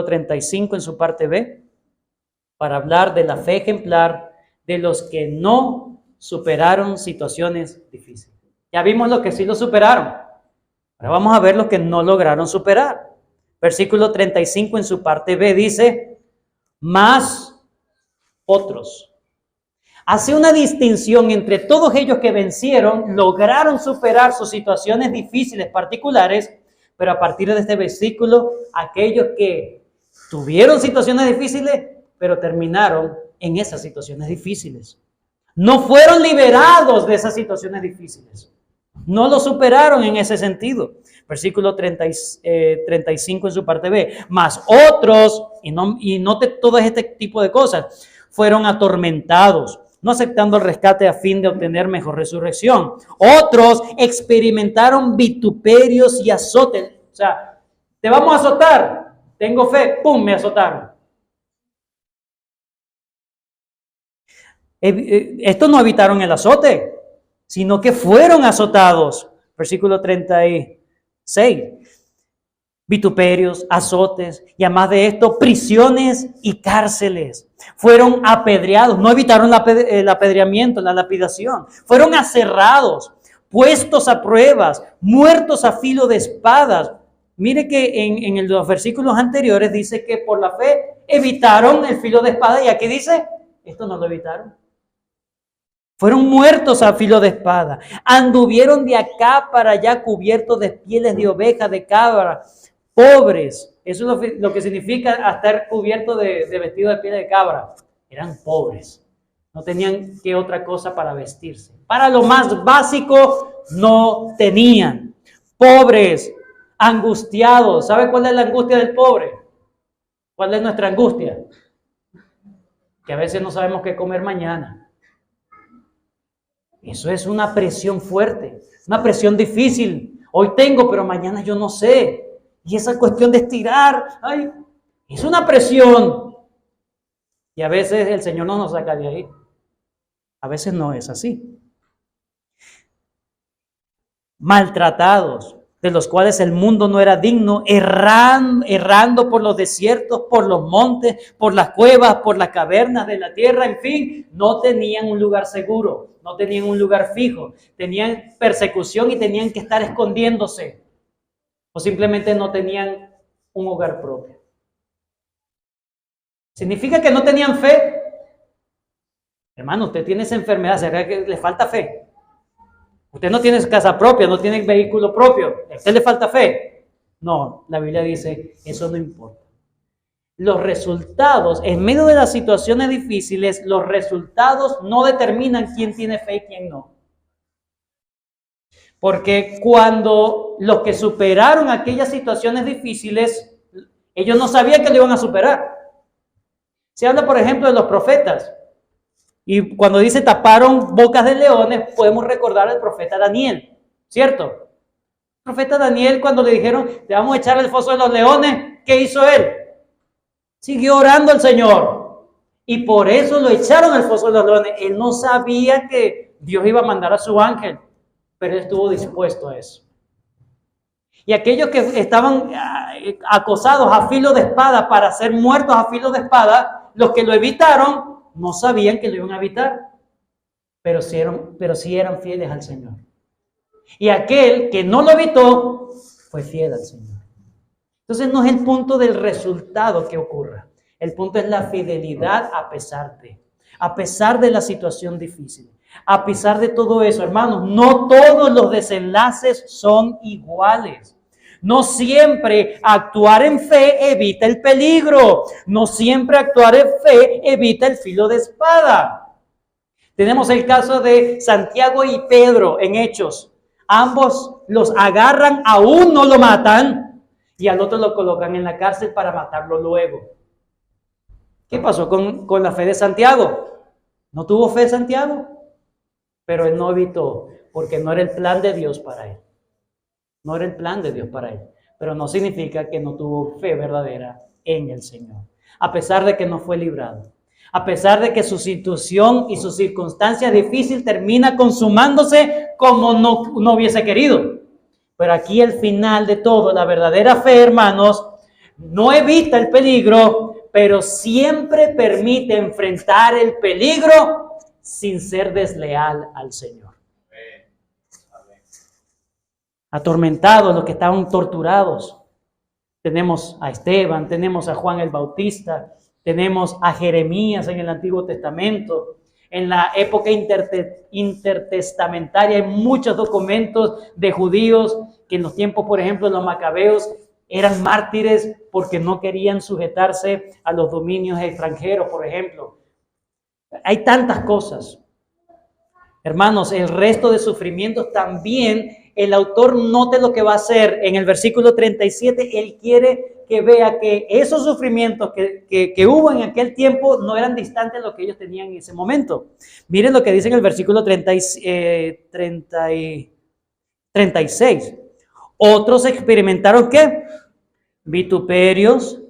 Speaker 1: 35 en su parte B, para hablar de la fe ejemplar de los que no superaron situaciones difíciles. Ya vimos los que sí lo superaron. Ahora vamos a ver los que no lograron superar. Versículo 35 en su parte B dice, más otros. Hace una distinción entre todos ellos que vencieron, lograron superar sus situaciones difíciles particulares, pero a partir de este versículo, aquellos que tuvieron situaciones difíciles, pero terminaron en esas situaciones difíciles. No fueron liberados de esas situaciones difíciles. No lo superaron en ese sentido. Versículo 35 en su parte B. Mas otros, y note todo este tipo de cosas, fueron atormentados, no aceptando el rescate a fin de obtener mejor resurrección. Otros experimentaron vituperios y azotes. O sea, te vamos a azotar, Tengo fe, ¡pum!, me azotaron. Estos no evitaron el azote, sino que fueron azotados. Versículo 36. Vituperios, azotes, y además de esto, prisiones y cárceles. Fueron apedreados, no evitaron el apedreamiento, la lapidación. Fueron aserrados, puestos a pruebas, muertos a filo de espadas. Mire que en los versículos anteriores dice que por la fe evitaron el filo de espada, y aquí dice, esto no lo evitaron. Fueron muertos a filo de espada. Anduvieron de acá para allá cubiertos de pieles de oveja, de cabra, pobres. Eso es lo que significa estar cubierto de vestido de piel de cabra. Eran pobres. No tenían qué otra cosa para vestirse. Para lo más básico no tenían. Pobres, angustiados. ¿Sabe cuál es la angustia del pobre? ¿Cuál es nuestra angustia? Que a veces no sabemos qué comer mañana. Eso es una presión fuerte, una presión difícil. Hoy tengo, pero mañana yo no sé. Y esa cuestión de estirar, es una presión. Y a veces el Señor no nos saca de ahí. A veces no es así. Maltratados, de los cuales el mundo no era digno, errando por los desiertos, por los montes, por las cuevas, por las cavernas de la tierra, en fin, no tenían un lugar seguro, no tenían un lugar fijo, tenían persecución y tenían que estar escondiéndose, o simplemente no tenían un hogar propio. ¿Significa que no tenían fe? Hermano, usted tiene esa enfermedad, ¿será que le falta fe? Usted no tiene casa propia, no tiene vehículo propio. ¿A usted le falta fe? No, la Biblia dice, eso no importa. Los resultados, en medio de las situaciones difíciles, los resultados no determinan quién tiene fe y quién no. Porque cuando los que superaron aquellas situaciones difíciles, ellos no sabían que lo iban a superar. Se habla, por ejemplo, de los profetas. Y cuando dice taparon bocas de leones, podemos recordar al profeta Daniel, ¿cierto? El profeta Daniel, cuando le dijeron, te vamos a echar al foso de los leones, ¿qué hizo él? Siguió orando al Señor. Y por eso lo echaron al foso de los leones. Él no sabía que Dios iba a mandar a su ángel, pero él estuvo dispuesto a eso. Y aquellos que estaban acosados a filo de espada para ser muertos a filo de espada, los que lo evitaron, no sabían que lo iban a evitar, pero sí eran fieles al Señor. Y aquel que no lo evitó, fue fiel al Señor. Entonces no es el punto del resultado que ocurra. El punto es la fidelidad a pesar de la situación difícil. A pesar de todo eso, hermanos, no todos los desenlaces son iguales. No siempre actuar en fe evita el peligro. No siempre actuar en fe evita el filo de espada. Tenemos el caso de Santiago y Pedro en Hechos. Ambos los agarran, a uno lo matan y al otro lo colocan en la cárcel para matarlo luego. ¿Qué pasó con la fe de Santiago? ¿No tuvo fe Santiago? Pero él no evitó, porque no era el plan de Dios para él. No era el plan de Dios para él, pero no significa que no tuvo fe verdadera en el Señor. A pesar de que no fue librado, a pesar de que su situación y su circunstancia difícil termina consumándose como no hubiese querido. Pero aquí el final de todo, la verdadera fe, hermanos, no evita el peligro, pero siempre permite enfrentar el peligro sin ser desleal al Señor. Atormentados, los que estaban torturados. Tenemos a Esteban, tenemos a Juan el Bautista, tenemos a Jeremías en el Antiguo Testamento. En la época intertestamentaria hay muchos documentos de judíos que en los tiempos, por ejemplo, de los macabeos, eran mártires porque no querían sujetarse a los dominios extranjeros, por ejemplo. Hay tantas cosas. Hermanos, el resto de sufrimientos también. El autor note lo que va a hacer en el versículo 37. Él quiere que vea que esos sufrimientos que hubo en aquel tiempo no eran distantes de lo que ellos tenían en ese momento. Miren lo que dice en el versículo 36. Otros experimentaron ¿qué? Vituperios,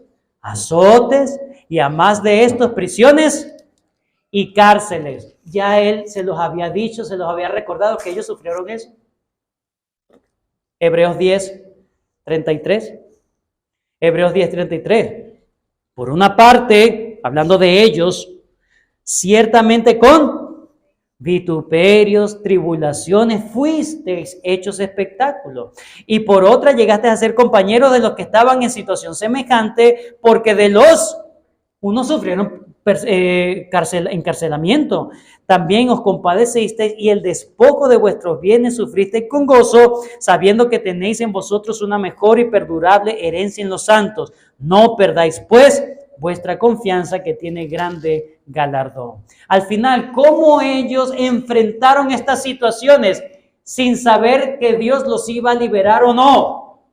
Speaker 1: azotes y a más de estos prisiones y cárceles. Ya él se los había dicho, se los había recordado que ellos sufrieron eso. Hebreos 10:33. Hebreos 10:33. Por una parte, hablando de ellos, ciertamente con vituperios, tribulaciones, fuisteis hechos espectáculo. Y por otra, llegaste a ser compañeros de los que estaban en situación semejante, porque de los unos sufrieron encarcelamiento. También os compadecisteis y el despojo de vuestros bienes sufristeis con gozo, sabiendo que tenéis en vosotros una mejor y perdurable herencia en los santos. No perdáis, pues, vuestra confianza, que tiene grande galardón. Al final, ¿cómo ellos enfrentaron estas situaciones sin saber que Dios los iba a liberar o no?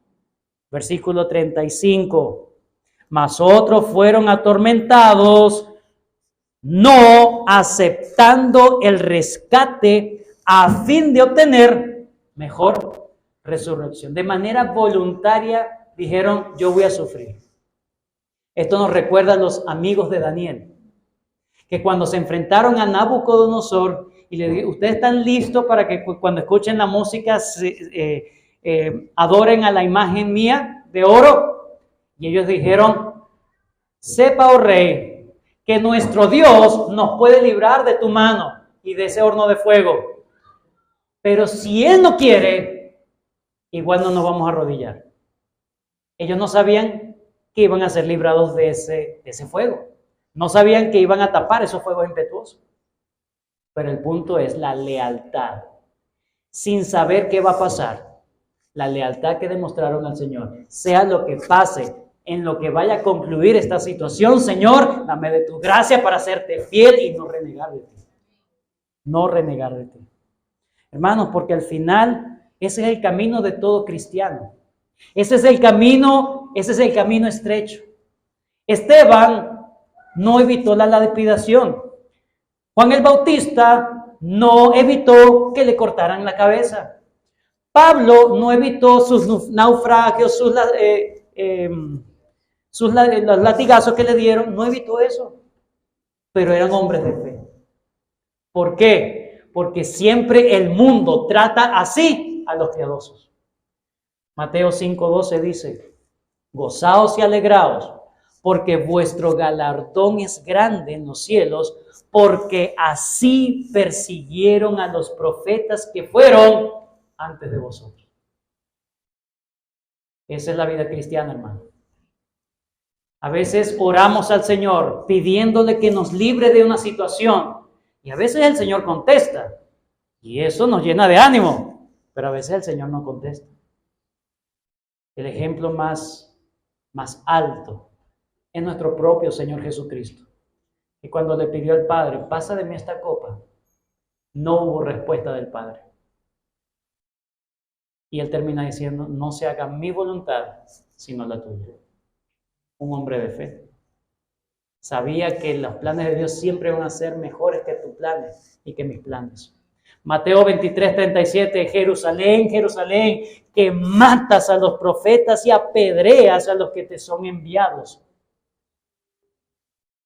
Speaker 1: Versículo 35. Mas otros fueron atormentados, no aceptando el rescate a fin de obtener mejor resurrección. De manera voluntaria dijeron, yo voy a sufrir. Esto nos recuerda a los amigos de Daniel, que cuando se enfrentaron a Nabucodonosor y le dijeron, ¿ustedes están listos para que cuando escuchen la música adoren a la imagen mía de oro? Y ellos dijeron, sepa, oh rey, que nuestro Dios nos puede librar de tu mano y de ese horno de fuego. Pero si Él no quiere, igual no nos vamos a arrodillar. Ellos no sabían que iban a ser librados de ese fuego. No sabían que iban a tapar esos fuegos impetuosos. Pero el punto es la lealtad. Sin saber qué va a pasar, la lealtad que demostraron al Señor. Sea lo que pase, en lo que vaya a concluir esta situación, Señor, dame de tu gracia para hacerte fiel y no renegar de ti. No renegar de ti. Hermanos, porque al final ese es el camino de todo cristiano. Ese es el camino estrecho. Esteban no evitó la lapidación. Juan el Bautista no evitó que le cortaran la cabeza. Pablo no evitó sus naufragios, los latigazos que le dieron, no evitó eso. Pero eran hombres de fe. ¿Por qué? Porque siempre el mundo trata así a los piadosos. Mateo 5:12 dice, gozaos y alegraos, porque vuestro galardón es grande en los cielos, porque así persiguieron a los profetas que fueron antes de vosotros. Esa es la vida cristiana, hermano. A veces oramos al Señor pidiéndole que nos libre de una situación y a veces el Señor contesta y eso nos llena de ánimo, pero a veces el Señor no contesta. El ejemplo más alto es nuestro propio Señor Jesucristo. Y cuando le pidió al Padre, pasa de mí esta copa, no hubo respuesta del Padre. Y Él termina diciendo, no se haga mi voluntad, sino la tuya. Un hombre de fe. Sabía que los planes de Dios siempre van a ser mejores que tus planes y que mis planes. Mateo 23:37, Jerusalén, Jerusalén, que matas a los profetas y apedreas a los que te son enviados.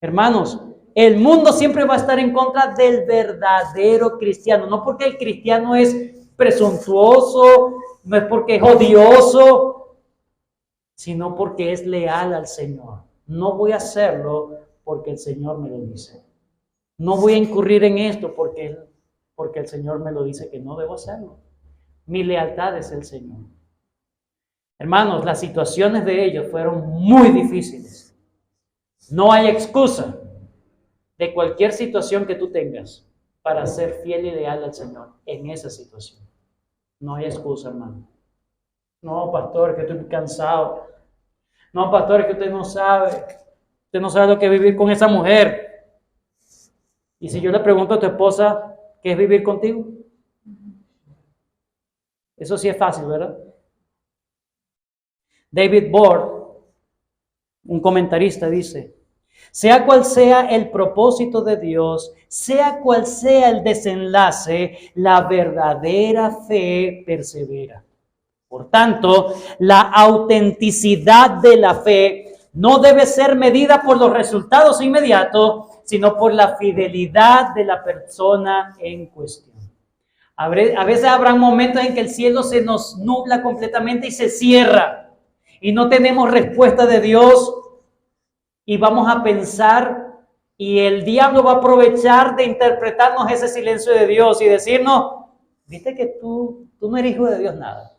Speaker 1: Hermanos, el mundo siempre va a estar en contra del verdadero cristiano, no porque el cristiano es presuntuoso, no es porque es odioso, sino porque es leal al Señor. No voy a hacerlo porque el Señor me lo dice. No voy a incurrir en esto porque el Señor me lo dice que no debo hacerlo. Mi lealtad es el Señor. Hermanos, las situaciones de ellos fueron muy difíciles. No hay excusa de cualquier situación que tú tengas para ser fiel y leal al Señor en esa situación. No hay excusa, hermano. No, pastor, es que estoy cansado. No, pastor, es que usted no sabe. Usted no sabe lo que es vivir con esa mujer. Y si yo le pregunto a tu esposa, ¿qué es vivir contigo? Eso sí es fácil, ¿verdad? David Bord, un comentarista, dice, sea cual sea el propósito de Dios, sea cual sea el desenlace, la verdadera fe persevera. Por tanto, la autenticidad de la fe no debe ser medida por los resultados inmediatos, sino por la fidelidad de la persona en cuestión. A veces habrá momentos en que el cielo se nos nubla completamente y se cierra y no tenemos respuesta de Dios y vamos a pensar y el diablo va a aprovechar de interpretarnos ese silencio de Dios y decirnos, viste que tú no eres hijo de Dios nada.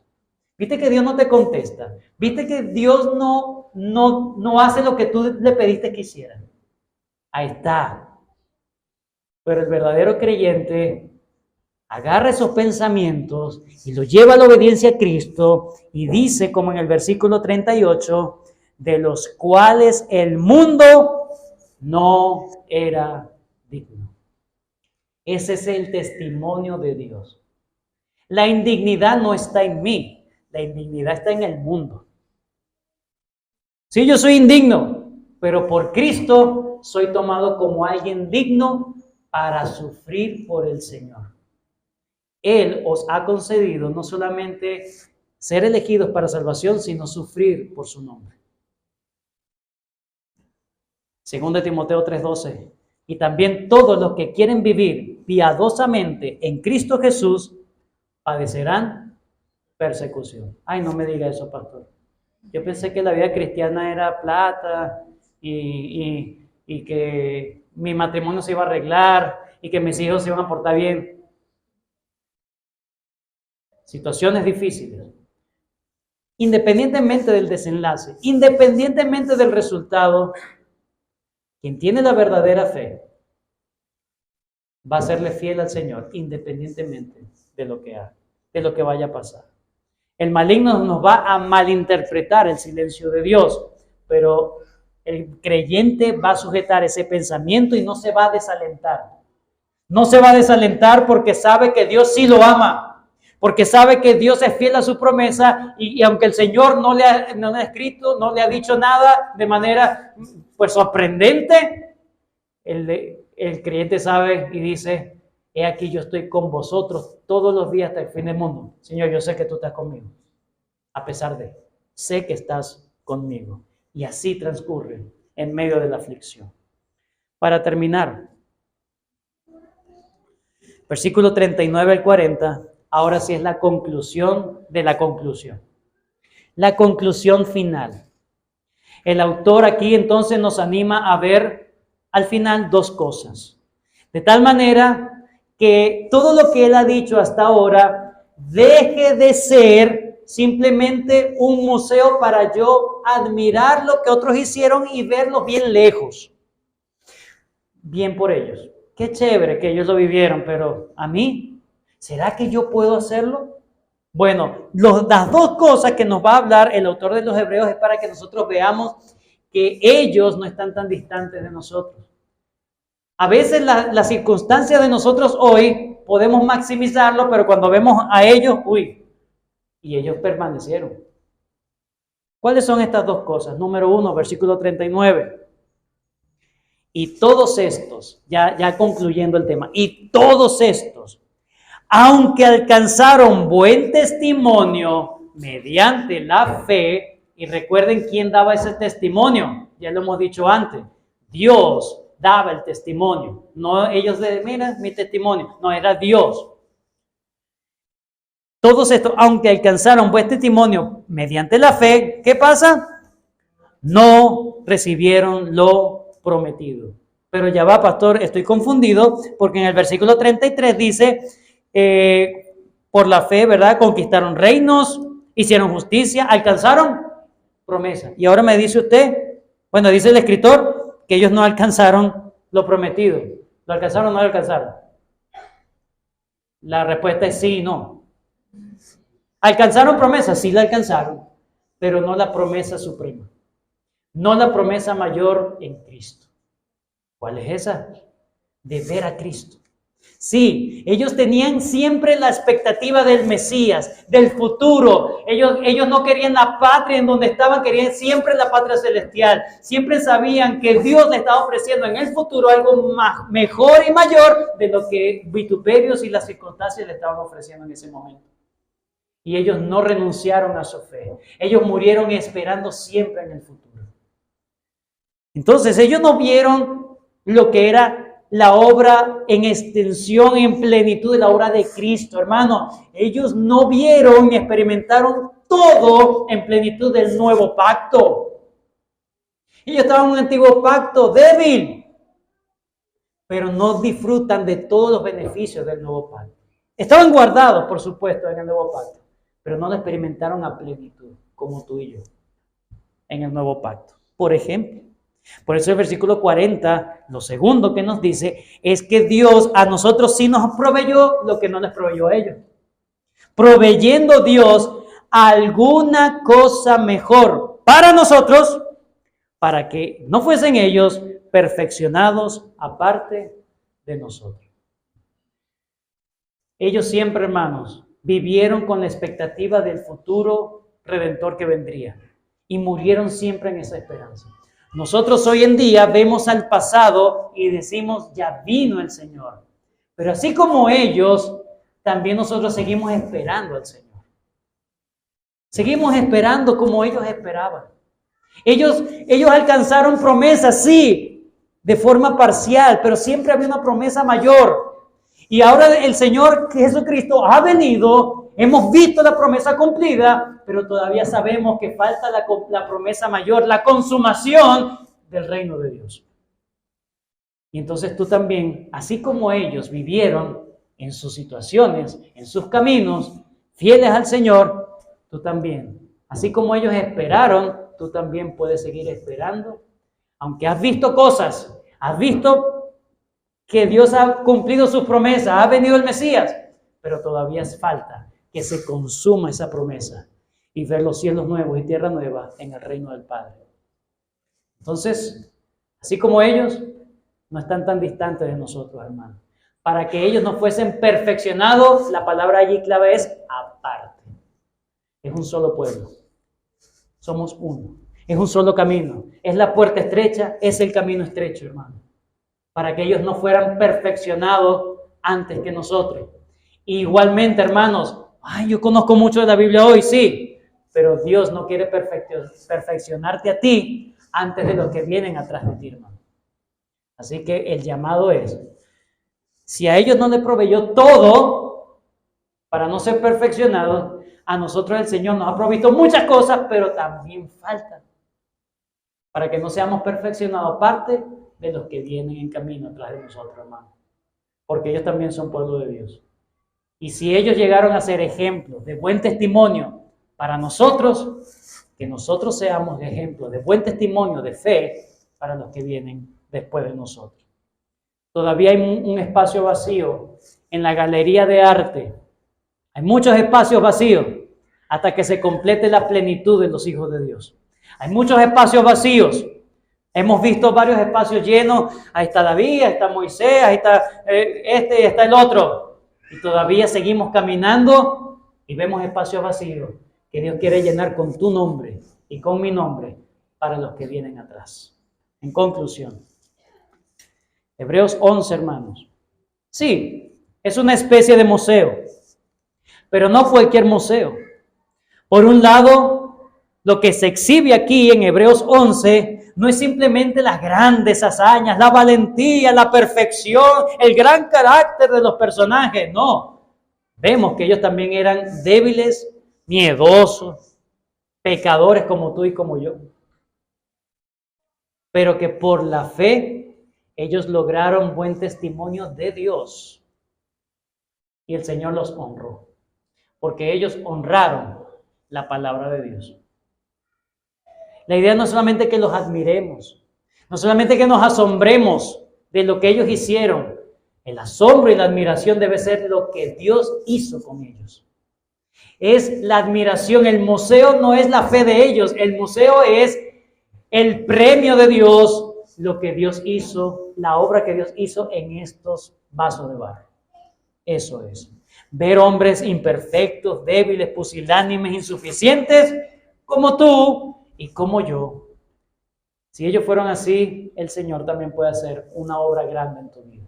Speaker 1: Viste que Dios no te contesta. Viste que Dios no hace lo que tú le pediste que hiciera. Ahí está. Pero el verdadero creyente agarra esos pensamientos y los lleva a la obediencia a Cristo y dice, como en el versículo 38, de los cuales el mundo no era digno. Ese es el testimonio de Dios. La indignidad no está en mí, la indignidad está en el mundo. Sí, yo soy indigno, pero por Cristo soy tomado como alguien digno para sufrir por el Señor. Él os ha concedido no solamente ser elegidos para salvación, sino sufrir por su nombre. 2 Timoteo 3:12. Y también todos los que quieren vivir piadosamente en Cristo Jesús padecerán persecución. Ay, no me diga eso, pastor. Yo pensé que la vida cristiana era plata y que mi matrimonio se iba a arreglar y que mis hijos se iban a portar bien. Situaciones difíciles. Independientemente del desenlace, independientemente del resultado, quien tiene la verdadera fe va a serle fiel al Señor, independientemente de lo que vaya a pasar. El maligno nos va a malinterpretar el silencio de Dios, pero el creyente va a sujetar ese pensamiento y no se va a desalentar. No se va a desalentar porque sabe que Dios sí lo ama, porque sabe que Dios es fiel a su promesa y aunque el Señor no le ha escrito, no le ha dicho nada de manera pues sorprendente, el creyente sabe y dice, he aquí yo estoy con vosotros todos los días hasta el fin del mundo. Señor, yo sé que tú estás conmigo, a pesar de, sé que estás conmigo. Y así transcurre en medio de la aflicción. Para terminar, versículo 39 al 40, ahora sí es la conclusión de la conclusión. La conclusión final. El autor aquí entonces nos anima a ver al final dos cosas. De tal manera que todo lo que él ha dicho hasta ahora deje de ser simplemente un museo para yo admirar lo que otros hicieron y verlos bien lejos. Bien por ellos. Qué chévere que ellos lo vivieron, pero a mí, ¿será que yo puedo hacerlo? Bueno, las dos cosas que nos va a hablar el autor de los Hebreos es para que nosotros veamos que ellos no están tan distantes de nosotros. A veces las circunstancias de nosotros hoy podemos maximizarlo, pero cuando vemos a ellos, y ellos permanecieron. ¿Cuáles son estas dos cosas? Número 1, versículo 39. Y todos estos, ya concluyendo el tema, y todos estos, aunque alcanzaron buen testimonio mediante la fe, y recuerden quién daba ese testimonio, ya lo hemos dicho antes, Dios daba el testimonio, no ellos de, mira mi testimonio, no, era Dios. Todos estos, aunque alcanzaron buen testimonio mediante la fe, ¿qué pasa? No recibieron lo prometido. Pero ya va, pastor, estoy confundido, porque en el versículo 33 dice, por la fe, ¿verdad? Conquistaron reinos, hicieron justicia, alcanzaron promesa. Y ahora me dice usted, bueno, dice el escritor, que ellos no alcanzaron lo prometido. ¿Lo alcanzaron o no lo alcanzaron? La respuesta es sí y no. ¿Alcanzaron promesa? Sí la alcanzaron, pero no la promesa suprema. No la promesa mayor en Cristo. ¿Cuál es esa? De ver a Cristo. Sí, ellos tenían siempre la expectativa del Mesías, del futuro. Ellos no querían la patria en donde estaban, querían siempre la patria celestial. Siempre sabían que Dios les estaba ofreciendo en el futuro algo más, mejor y mayor de lo que vituperios y las circunstancias le estaban ofreciendo en ese momento. Y ellos no renunciaron a su fe. Ellos murieron esperando siempre en el futuro. Entonces ellos no vieron lo que era la obra en extensión, en plenitud de la obra de Cristo, hermano. Ellos no vieron ni experimentaron todo en plenitud del nuevo pacto. Ellos estaban en un antiguo pacto débil, pero no disfrutan de todos los beneficios del nuevo pacto. Estaban guardados, por supuesto, en el nuevo pacto, pero no lo experimentaron a plenitud, como tú y yo, en el nuevo pacto. Por ejemplo, por eso el versículo 40, lo segundo que nos dice, es que Dios a nosotros sí nos proveyó lo que no les proveyó a ellos. Proveyendo Dios alguna cosa mejor para nosotros, para que no fuesen ellos perfeccionados aparte de nosotros. Ellos siempre, hermanos, vivieron con la expectativa del futuro redentor que vendría y murieron siempre en esa esperanza. Nosotros hoy en día vemos al pasado y decimos, ya vino el Señor. Pero así como ellos, también nosotros seguimos esperando al Señor. Seguimos esperando como ellos esperaban. Ellos alcanzaron promesas, sí, de forma parcial, pero siempre había una promesa mayor. Y ahora el Señor Jesucristo ha venido, hemos visto la promesa cumplida, pero todavía sabemos que falta la promesa mayor, la consumación del reino de Dios. Y entonces tú también, así como ellos vivieron en sus situaciones, en sus caminos, fieles al Señor, tú también, así como ellos esperaron, tú también puedes seguir esperando. Aunque has visto cosas, has visto que Dios ha cumplido sus promesas, ha venido el Mesías, pero todavía es falta que se consuma esa promesa y ver los cielos nuevos y tierra nueva en el reino del Padre. Entonces, así como ellos, no están tan distantes de nosotros, hermanos. Para que ellos no fuesen perfeccionados, la palabra allí clave es aparte. Es un solo pueblo. Somos uno. Es un solo camino. Es la puerta estrecha, es el camino estrecho, hermano. Para que ellos no fueran perfeccionados antes que nosotros. Igualmente, hermanos, yo conozco mucho de la Biblia hoy, sí, pero Dios no quiere perfeccionarte a ti antes de los que vienen atrás de ti, hermano. Así que el llamado es, si a ellos no les proveyó todo para no ser perfeccionados, a nosotros el Señor nos ha provisto muchas cosas, pero también faltan para que no seamos perfeccionados, aparte de los que vienen en camino atrás de nosotros, hermano. Porque ellos también son pueblo de Dios. Y si ellos llegaron a ser ejemplos de buen testimonio para nosotros, que nosotros seamos ejemplos de buen testimonio de fe para los que vienen después de nosotros. Todavía hay un espacio vacío en la galería de arte. Hay muchos espacios vacíos hasta que se complete la plenitud de los hijos de Dios. Hay muchos espacios vacíos. Hemos visto varios espacios llenos. Ahí está David, ahí está Moisés, ahí está este y está el otro. Y todavía seguimos caminando y vemos espacios vacíos que Dios quiere llenar con tu nombre y con mi nombre para los que vienen atrás. En conclusión, Hebreos 11, hermanos. Sí, es una especie de museo, pero no cualquier museo. Por un lado, lo que se exhibe aquí en Hebreos 11 no es simplemente las grandes hazañas, la valentía, la perfección, el gran carácter de los personajes. No, vemos que ellos también eran débiles, miedosos, pecadores como tú y como yo. Pero que por la fe ellos lograron buen testimonio de Dios. Y el Señor los honró, porque ellos honraron la palabra de Dios. La idea no es solamente que los admiremos, no solamente que nos asombremos de lo que ellos hicieron. El asombro y la admiración debe ser lo que Dios hizo con ellos. Es la admiración, el museo no es la fe de ellos, el museo es el premio de Dios, lo que Dios hizo, la obra que Dios hizo en estos vasos de barro. Eso es. Ver hombres imperfectos, débiles, pusilánimes, insuficientes, como tú y como yo. Si ellos fueron así, el Señor también puede hacer una obra grande en tu vida.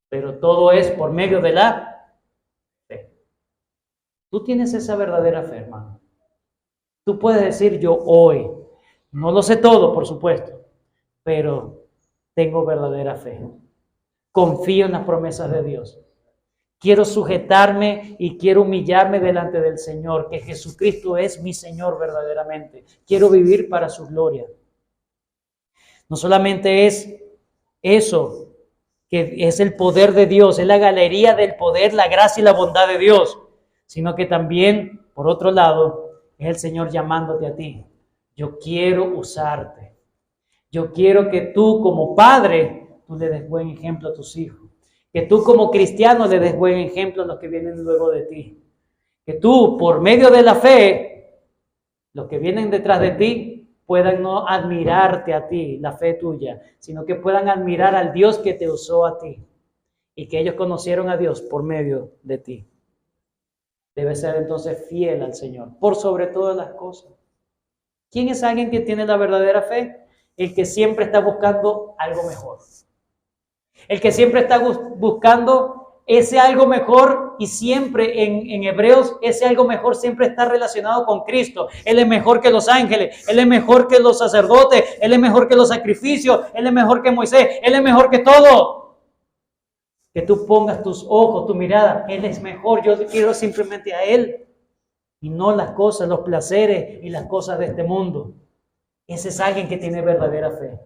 Speaker 1: Pero todo es por medio de la fe. Tú tienes esa verdadera fe, hermano. Tú puedes decir, yo hoy, no lo sé todo, por supuesto, pero tengo verdadera fe. Confío en las promesas de Dios. Quiero sujetarme y quiero humillarme delante del Señor, que Jesucristo es mi Señor verdaderamente. Quiero vivir para su gloria. No solamente es eso, que es el poder de Dios, es la galería del poder, la gracia y la bondad de Dios, sino que también, por otro lado, es el Señor llamándote a ti. Yo quiero usarte. Yo quiero que tú como padre, tú le des buen ejemplo a tus hijos. Que tú como cristiano le des buen ejemplo a los que vienen luego de ti. Que tú, por medio de la fe, los que vienen detrás de ti, puedan no admirarte a ti, la fe tuya, sino que puedan admirar al Dios que te usó a ti. Y que ellos conocieron a Dios por medio de ti. Debes ser entonces fiel al Señor, por sobre todas las cosas. ¿Quién es alguien que tiene la verdadera fe? El que siempre está buscando algo mejor. El que siempre está buscando ese algo mejor, y siempre en Hebreos ese algo mejor siempre está relacionado con Cristo. Él es mejor que los ángeles, Él es mejor que los sacerdotes, Él es mejor que los sacrificios, Él es mejor que Moisés, Él es mejor que todo. Que tú pongas tus ojos, tu mirada, Él es mejor, yo quiero simplemente a Él y no las cosas, los placeres y las cosas de este mundo. Ese es alguien que tiene verdadera fe,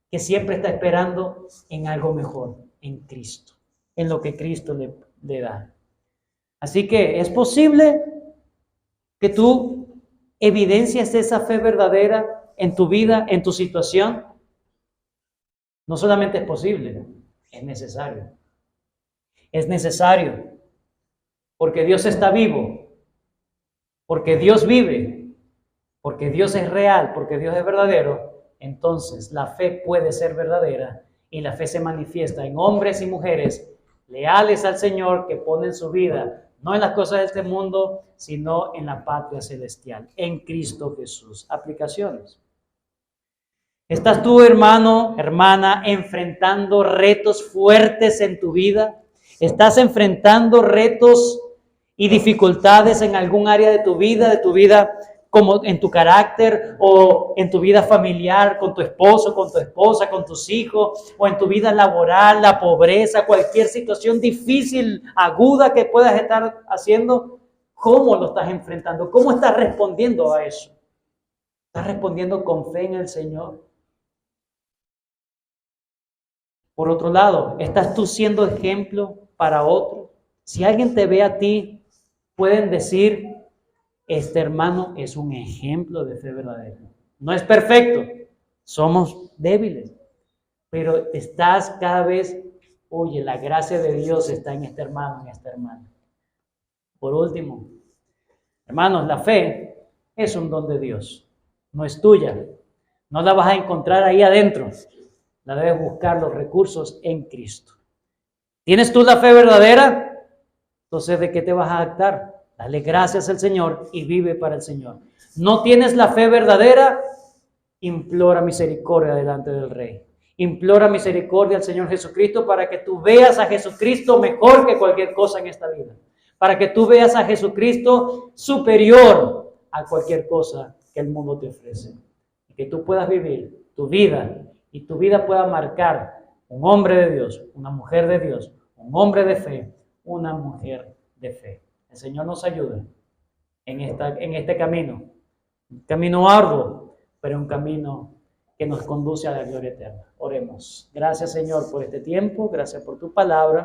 Speaker 1: que siempre está esperando en algo mejor, en Cristo, en lo que Cristo le da. Así que es posible que tú evidencias esa fe verdadera en tu vida, en tu situación. No solamente es posible, es necesario. Es necesario, porque Dios está vivo, porque Dios vive, porque Dios es real, porque Dios es verdadero. Entonces la fe puede ser verdadera y la fe se manifiesta en hombres y mujeres leales al Señor que ponen su vida no en las cosas de este mundo, sino en la patria celestial, en Cristo Jesús. Aplicaciones. ¿Estás tú, hermano, hermana, enfrentando retos fuertes en tu vida? ¿Estás enfrentando retos y dificultades en algún área de tu vida como en tu carácter o en tu vida familiar, con tu esposo, con tu esposa, con tus hijos, o en tu vida laboral, la pobreza, cualquier situación difícil, aguda que puedas estar haciendo? ¿Cómo lo estás enfrentando? ¿Cómo estás respondiendo a eso? ¿Estás respondiendo con fe en el Señor? Por otro lado, ¿estás tú siendo ejemplo para otros? Si alguien te ve a ti, pueden decir: este hermano es un ejemplo de fe verdadera. No es perfecto, somos débiles, pero estás cada vez, oye, la gracia de Dios está en este hermano, en esta hermana. Por último, hermanos, la fe es un don de Dios, no es tuya. No la vas a encontrar ahí adentro, la debes buscar los recursos en Cristo. ¿Tienes tú la fe verdadera? Entonces, ¿de qué te vas a jactar? Dale gracias al Señor y vive para el Señor. ¿No tienes la fe verdadera? Implora misericordia delante del Rey. Implora misericordia al Señor Jesucristo para que tú veas a Jesucristo mejor que cualquier cosa en esta vida. Para que tú veas a Jesucristo superior a cualquier cosa que el mundo te ofrece. Y que tú puedas vivir tu vida y tu vida pueda marcar un hombre de Dios, una mujer de Dios, un hombre de fe, una mujer de fe. El Señor nos ayude en este camino. Un camino arduo, pero un camino que nos conduce a la gloria eterna. Oremos. Gracias, Señor, por este tiempo. Gracias por tu palabra.